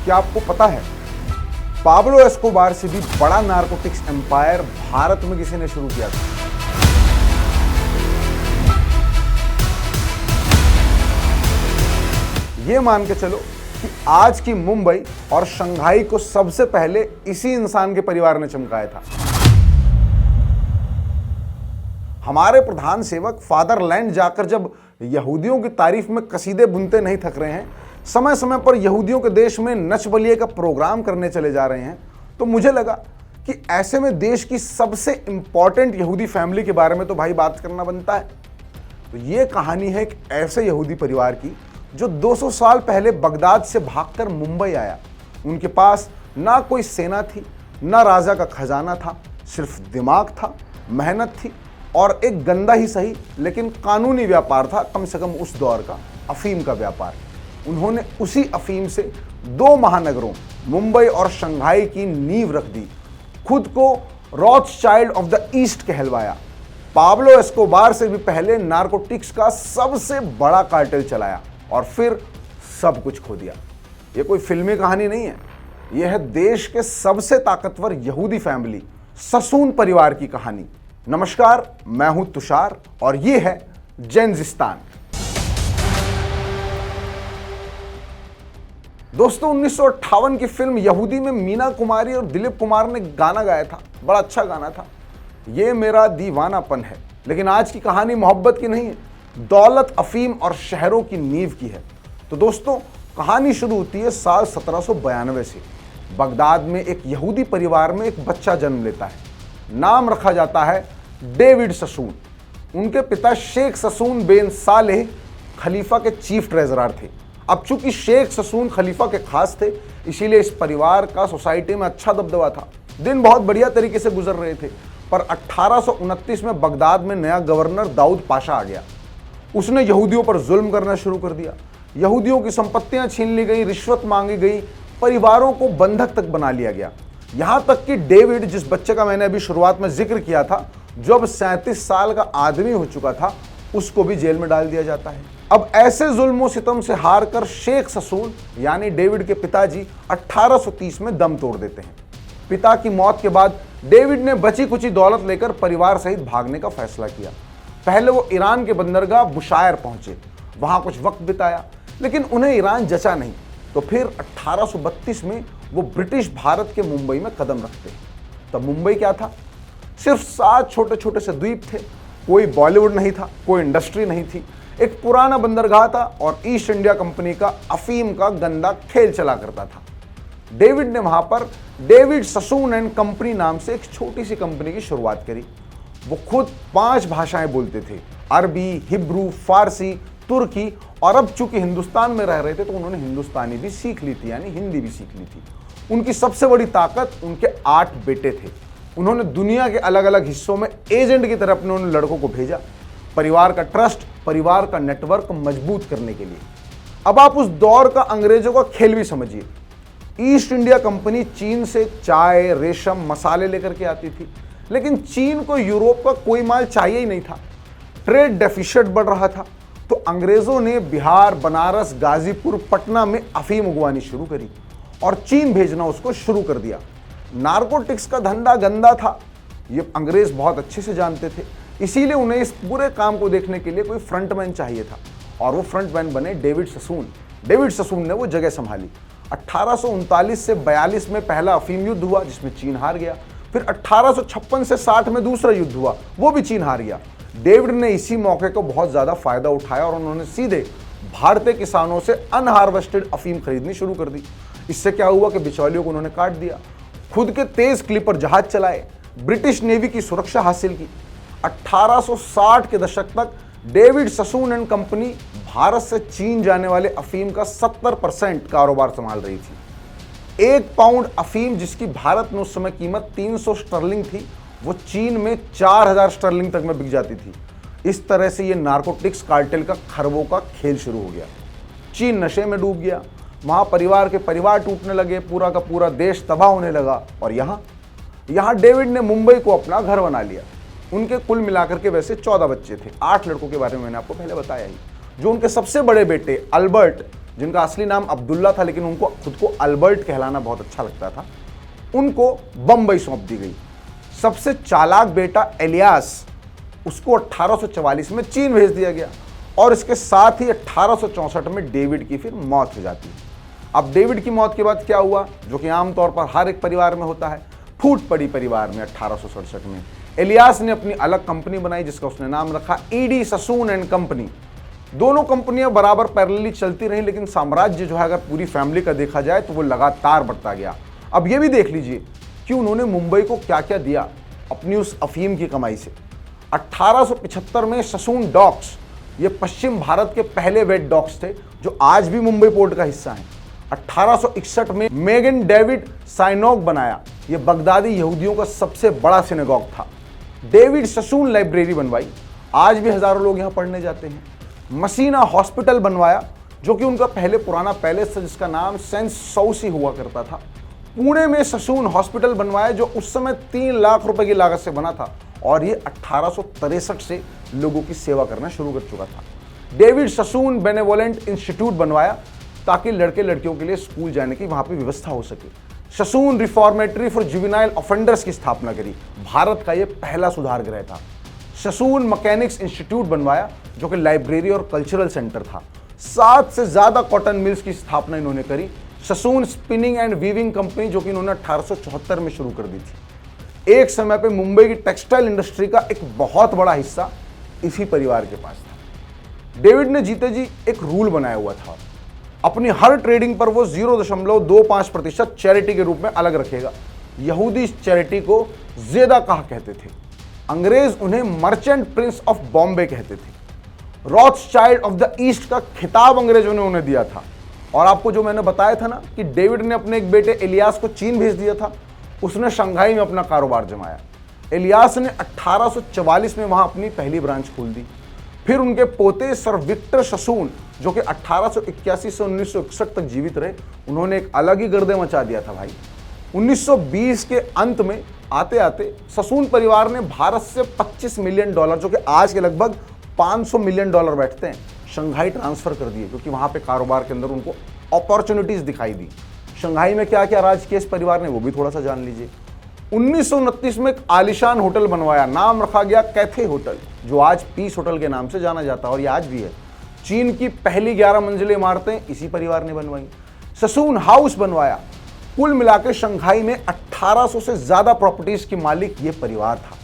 क्या आपको पता है पाब्लो एस्कोबार से भी बड़ा नारकोटिक्स एम्पायर भारत में किसी ने शुरू किया था? ये मान के चलो कि आज की मुंबई और शंघाई को सबसे पहले इसी इंसान के परिवार ने चमकाया था। हमारे प्रधान सेवक फादरलैंड जाकर जब यहूदियों की तारीफ में कसीदे बुनते नहीं थक रहे हैं, समय समय पर यहूदियों के देश में नच बलिए का प्रोग्राम करने चले जा रहे हैं, तो मुझे लगा कि ऐसे में देश की सबसे इंपॉर्टेंट यहूदी फैमिली के बारे में तो भाई बात करना बनता है। तो ये कहानी है एक ऐसे यहूदी परिवार की जो 200 साल पहले बगदाद से भागकर मुंबई आया। उनके पास ना कोई सेना थी, ना राजा का खजाना था, सिर्फ दिमाग था, मेहनत थी और एक गंदा ही सही लेकिन कानूनी व्यापार था, कम से कम उस दौर का अफीम का व्यापार। उन्होंने उसी अफीम से 2 महानगरों मुंबई और शंघाई की नींव रख दी। खुद को रॉथस्चाइल्ड ऑफ द ईस्ट कहलवाया। पाब्लो एस्कोबार से भी पहले नारकोटिक्स का सबसे बड़ा कार्टेल चलाया और फिर सब कुछ खो दिया। ये कोई फिल्मी कहानी नहीं है, यह है देश के सबसे ताकतवर यहूदी फैमिली ससून परिवार की कहानी। नमस्कार, मैं हूं तुषार और ये है जेन्जिस्तान। दोस्तों, 1958 की फिल्म यहूदी में मीना कुमारी और दिलीप कुमार ने गाना गाया था। बड़ा अच्छा गाना था, ये मेरा दीवानापन है। लेकिन आज की कहानी मोहब्बत की नहीं है, दौलत, अफीम और शहरों की नींव की है। तो दोस्तों, कहानी शुरू होती है साल 1792 से। बगदाद में एक यहूदी परिवार में एक बच्चा जन्म लेता है। नाम रखा जाता है डेविड ससून। उनके पिता शेख ससून बिन सालेह खलीफा के चीफ ट्रेजरर थे। अब चूंकि शेख ससून खलीफा के खास थे, इसीलिए इस परिवार का सोसाइटी में अच्छा दबदबा था। दिन बहुत बढ़िया तरीके से गुजर रहे थे। पर 1829 में बगदाद में नया गवर्नर दाऊद पाशा आ गया। उसने यहूदियों पर जुल्म करना शुरू कर दिया। यहूदियों की संपत्तियां छीन ली गई, रिश्वत मांगी गई, परिवारों को बंधक तक बना लिया गया। यहां तक कि डेविड, जिस बच्चे का मैंने अभी शुरुआत में जिक्र किया था, जो अब 37 साल का आदमी हो चुका था, उसको भी जेल में डाल दिया जाता है। अब ऐसे जुल्मों सितम से हार कर शेख ससून यानी डेविड के पिताजी 1830 में दम तोड़ देते हैं। पिता की मौत के बाद डेविड ने बची कुची दौलत लेकर परिवार सहित भागने का फैसला किया। पहले वो ईरान के बंदरगाह बुशायर पहुंचे, वहां कुछ वक्त बिताया, लेकिन उन्हें ईरान जचा नहीं। तो फिर 1832 में वो ब्रिटिश भारत के मुंबई में कदम रखते हैं। तब मुंबई क्या था? सिर्फ 7 छोटे छोटे से द्वीप थे। कोई बॉलीवुड नहीं था, कोई इंडस्ट्री नहीं थी। एक पुराना बंदरगाह था और ईस्ट इंडिया कंपनी का अफीम का गंदा खेल चला करता था। डेविड ने वहां पर डेविड ससून एंड कंपनी नाम से एक छोटी सी कंपनी की शुरुआत करी। वो खुद 5 भाषाएं बोलते थे, अरबी, हिब्रू, फारसी, तुर्की, और अब चूंकि हिंदुस्तान में रह रहे थे तो उन्होंने हिंदुस्तानी भी सीख ली थी, यानी हिंदी भी सीख ली थी। उनकी सबसे बड़ी ताकत उनके 8 बेटे थे। उन्होंने दुनिया के अलग अलग हिस्सों में एजेंट की तरह अपने उन लड़कों को भेजा, परिवार का ट्रस्ट, परिवार का नेटवर्क मजबूत करने के लिए। अब आप उस दौर का अंग्रेजों का खेल भी समझिए। ईस्ट इंडिया कंपनी चीन से चाय, रेशम, मसाले लेकर के आती थी, लेकिन चीन को यूरोप का कोई माल चाहिए ही नहीं था। ट्रेड डेफिसिट बढ़ रहा था, तो अंग्रेजों ने बिहार, बनारस, गाजीपुर, पटना में अफीम उगवानी शुरू करी और चीन भेजना उसको शुरू कर दिया। नारकोटिक्स का धंधा गंदा था, ये अंग्रेज बहुत अच्छे से जानते थे। इसीलिए उन्हें इस पूरे काम को देखने के लिए कोई फ्रंटमैन चाहिए था और वो फ्रंटमैन बने डेविड ससून। डेविड ससून ने वो जगह संभाली। 1839 से 42 में पहला अफीम युद्ध हुआ, जिसमें चीन हार गया। फिर 1856 से 60 में दूसरा युद्ध हुआ, वो भी चीन हार गया। डेविड ने इसी मौके को बहुत ज्यादा फायदा उठाया और उन्होंने सीधे भारतीय किसानों से अनहार्वेस्टेड अफीम खरीदनी शुरू कर दी। इससे क्या हुआ कि बिचौलियों को उन्होंने काट दिया, खुद के तेज क्लिपर जहाज चलाए, ब्रिटिश नेवी की सुरक्षा हासिल की। 1860 के दशक तक David Sassoon and company Bharat से चीन जाने वाले अफीम का 70% कारोबार संभाल रही थी। 1 पाउंड अफीम, जिसकी भारत में उस समय कीमत 300 स्टर्लिंग थी, वो चीन में 4000 स्टर्लिंग तक में बिक जाती थी। इस तरह से ये नारकोटिक्स कार्टेल का खरबों का खेल शुरू हो गया। चीन नशे में डूब गया, वहां परिवार के परिवार टूटने लगे, पूरा का पूरा देश तबाह होने लगा। और यहाँ डेविड ने मुंबई को अपना घर बना लिया। उनके कुल मिलाकर के वैसे 14 बच्चे थे। 8 लड़कों के बारे में मैंने आपको पहले बताया ही। जो उनके सबसे बड़े बेटे अल्बर्ट, जिनका असली नाम अब्दुल्ला था लेकिन उनको खुद को अल्बर्ट कहलाना बहुत अच्छा लगता था, उनको बंबई सौंप दी गई। सबसे चालाक बेटा इलियास, उसको 1844 में चीन भेज दिया गया और इसके साथ ही 1864 में डेविड की फिर मौत हो जाती है। अब डेविड की मौत के बाद क्या हुआ, जो कि आमतौर पर हर एक परिवार में होता है, फूट पड़ी परिवार में। 1867 में इलियास ने अपनी अलग कंपनी बनाई जिसका उसने नाम रखा ईडी ससून एंड कंपनी। दोनों कंपनियां बराबर पैरेलली चलती रहीं, लेकिन साम्राज्य जो है अगर पूरी फैमिली का देखा जाए तो वो लगातार बढ़ता गया। अब ये भी देख लीजिए कि उन्होंने मुंबई को क्या क्या दिया अपनी उस अफीम की कमाई से। 1875 में ससून डॉक्स, ये पश्चिम भारत के पहले वेट डॉक्स थे जो आज भी मुंबई पोर्ट का हिस्सा हैं। 1861 में मेगन डेविड साइनोग बनाया, ये बगदादी यहूदियों का सबसे बड़ा सिनेगॉग था। डेविड ससून लाइब्रेरी बनवाई, आज भी हजारों लोग यहाँ पढ़ने जाते हैं। मसीना हॉस्पिटल बनवाया जो कि उनका पहले पुराना पैलेस था जिसका नाम सेंट सौसी हुआ करता था। पुणे में ससून हॉस्पिटल बनवाया जो उस समय 3 लाख रुपए की लागत से बना था और ये 1863 से लोगों की सेवा करना शुरू कर चुका था। डेविड ससून बेनेवोलेंट इंस्टीट्यूट बनवाया ताकि लड़के लड़कियों के लिए स्कूल जाने की वहां पर व्यवस्था हो सके। Sassoon reformatory for juvenile offenders की स्थापना करी, भारत का यह पहला सुधार गृह था। ससून मैकेनिक्स इंस्टीट्यूट बनवाया जो कि लाइब्रेरी और कल्चरल सेंटर था। 7 से ज्यादा कॉटन मिल्स की स्थापना इन्होंने करी। Sassoon spinning and weaving company जो कि इन्होंने 1874 में शुरू कर दी थी। एक समय पे मुंबई की टेक्सटाइल इंडस्ट्री का एक बहुत बड़ा हिस्सा इसी परिवार के पास था। डेविड ने जीते जी एक रूल बनाया हुआ था, अपनी हर ट्रेडिंग पर वो 0.25% चैरिटी के रूप में अलग रखेगा। यहूदी इस चैरिटी को ज़ेदा कहा कहते थे, अंग्रेज उन्हें मर्चेंट प्रिंस ऑफ बॉम्बे कहते थे। रॉथस्चाइल्ड ऑफ द ईस्ट का खिताब अंग्रेजों ने उन्हें दिया था। और आपको जो मैंने बताया था ना कि डेविड ने अपने एक बेटे इलियास को चीन भेज दिया था, उसने शंघाई में अपना कारोबार जमाया। इलियास ने 1844 में वहां अपनी पहली ब्रांच खोल दी। फिर उनके पोते सर विक्टर ससून जो कि 1881 से 1961 तक जीवित रहे, उन्होंने एक अलग ही गर्दे मचा दिया था भाई। 1920 के अंत में आते आते ससून परिवार ने भारत से $25 मिलियन जो कि आज के लगभग $500 मिलियन बैठते हैं, शंघाई ट्रांसफर कर दिए क्योंकि वहां पे कारोबार के अंदर उनको अपॉर्चुनिटीज दिखाई दी। शंघाई में क्या क्या राज किया इस परिवार ने वो भी थोड़ा सा जान लीजिए। 1929 में एक आलिशान होटल बनवाया, नाम रखा गया कैथे होटल, जो आज पीस होटल के नाम से जाना जाता है और ये आज भी है। चीन की पहली 11 मंजिलें इमारतें इसी परिवार ने बनवाई। ससून हाउस बनवाया। कुल मिलाकर शंघाई में 1800 से ज्यादा प्रॉपर्टीज की मालिक ये परिवार था।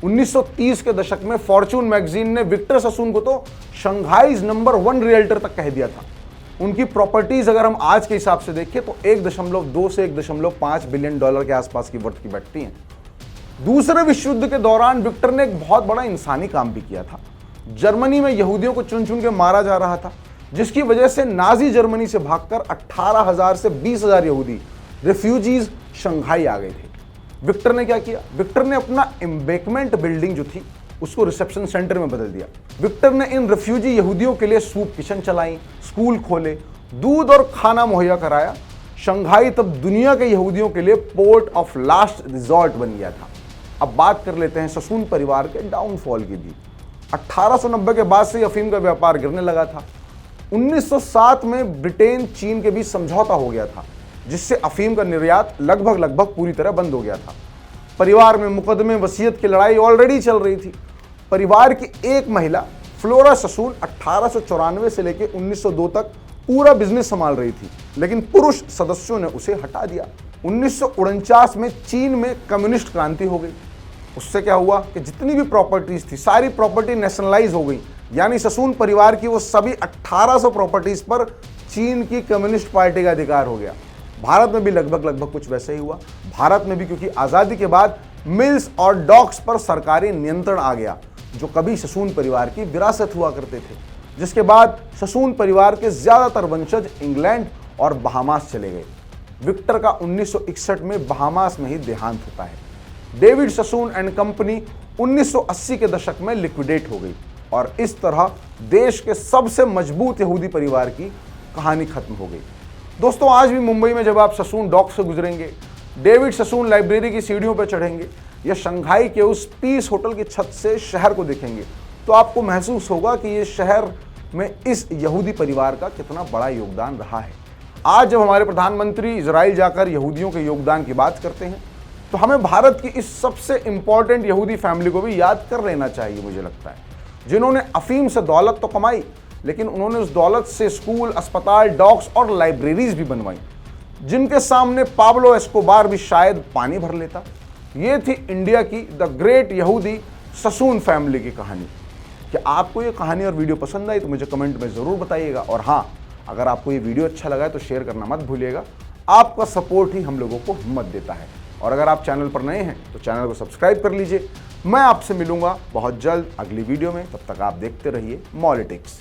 1930 के दशक में फॉर्च्यून मैगजीन ने विक्टर ससून को तो शंघाईज नंबर 1 रियल्टर तक कह दिया था। उनकी प्रॉपर्टीज अगर हम आज के हिसाब से देखें तो 1.2 से 1.5 बिलियन डॉलर के आसपास की वर्थ की बैठती हैं। दूसरे विश्व युद्ध के दौरान विक्टर ने एक बहुत बड़ा इंसानी काम भी किया था। जर्मनी में यहूदियों को चुन चुन के मारा जा रहा था, जिसकी वजह से नाजी जर्मनी से भागकर 18,000 से 20,000 यहूदी रिफ्यूजीज शंघाई आ गए थे। विक्टर ने क्या किया, विक्टर ने अपना एम्बेकमेंट बिल्डिंग जो थी उसको रिसेप्शन सेंटर में बदल दिया। विक्टर ने इन रिफ्यूजी यहूदियों के लिए सूप किचन चलाई, स्कूल खोले, दूध और खाना मुहैया कराया। शंघाई तब दुनिया के यहूदियों के लिए पोर्ट ऑफ लास्ट रिजॉर्ट बन गया था। अब बात कर लेते हैं ससून परिवार के डाउनफॉल की भी। 1890 के बाद से अफीम का व्यापार गिरने लगा था। 1907 में ब्रिटेन चीन के बीच समझौता हो गया था जिससे अफीम का निर्यात लगभग पूरी तरह बंद हो गया था। परिवार में मुकदमे वसीयत की लड़ाई ऑलरेडी चल रही थी। परिवार की एक महिला फ्लोरा ससून 1894 से लेकर 1902 तक पूरा बिजनेस संभाल रही थी, लेकिन पुरुष सदस्यों ने उसे हटा दिया। 1949 में चीन में कम्युनिस्ट क्रांति हो गई। उससे क्या हुआ कि जितनी भी प्रॉपर्टीज थी सारी प्रॉपर्टी नेशनलाइज हो गई, यानी ससून परिवार की वो सभी 1800 प्रॉपर्टीज पर चीन की कम्युनिस्ट पार्टी का अधिकार हो गया। भारत में भी लगभग कुछ वैसे ही हुआ। भारत में भी क्योंकि आज़ादी के बाद मिल्स और डॉक्स पर सरकारी नियंत्रण आ गया जो कभी ससून परिवार की विरासत हुआ करते थे, जिसके बाद ससून परिवार के ज़्यादातर वंशज इंग्लैंड और बहामास चले गए। विक्टर का 1961 में बहामास में ही देहांत होता है। डेविड ससून एंड कंपनी 1980 के दशक में लिक्विडेट हो गई और इस तरह देश के सबसे मजबूत यहूदी परिवार की कहानी खत्म हो गई। दोस्तों, आज भी मुंबई में जब आप ससून डॉक से गुजरेंगे, डेविड ससून लाइब्रेरी की सीढ़ियों पर चढ़ेंगे या शंघाई के उस पीस होटल की छत से शहर को देखेंगे तो आपको महसूस होगा कि ये शहर में इस यहूदी परिवार का कितना बड़ा योगदान रहा है। आज जब हमारे प्रधानमंत्री इजराइल जाकर यहूदियों के योगदान की बात करते हैं तो हमें भारत की इस सबसे इंपॉर्टेंट यहूदी फैमिली को भी याद कर लेना चाहिए। मुझे लगता है जिन्होंने अफीम से दौलत तो कमाई, लेकिन उन्होंने उस दौलत से स्कूल, अस्पताल, डॉक्स और लाइब्रेरीज भी बनवाई, जिनके सामने पाब्लो एस्कोबार भी शायद पानी भर लेता। ये थी इंडिया की द ग्रेट यहूदी ससून फैमिली की कहानी। क्या आपको ये कहानी और वीडियो पसंद आई तो मुझे कमेंट में ज़रूर बताइएगा। और हाँ, अगर आपको ये वीडियो अच्छा लगा है तो शेयर करना मत भूलिएगा। आपका सपोर्ट ही हम लोगों को हिम्मत देता है। और अगर आप चैनल पर नए हैं तो चैनल को सब्सक्राइब कर लीजिए। मैं आपसे मिलूंगा बहुत जल्द अगली वीडियो में। तब तक आप देखते रहिए मॉलिटिक्स।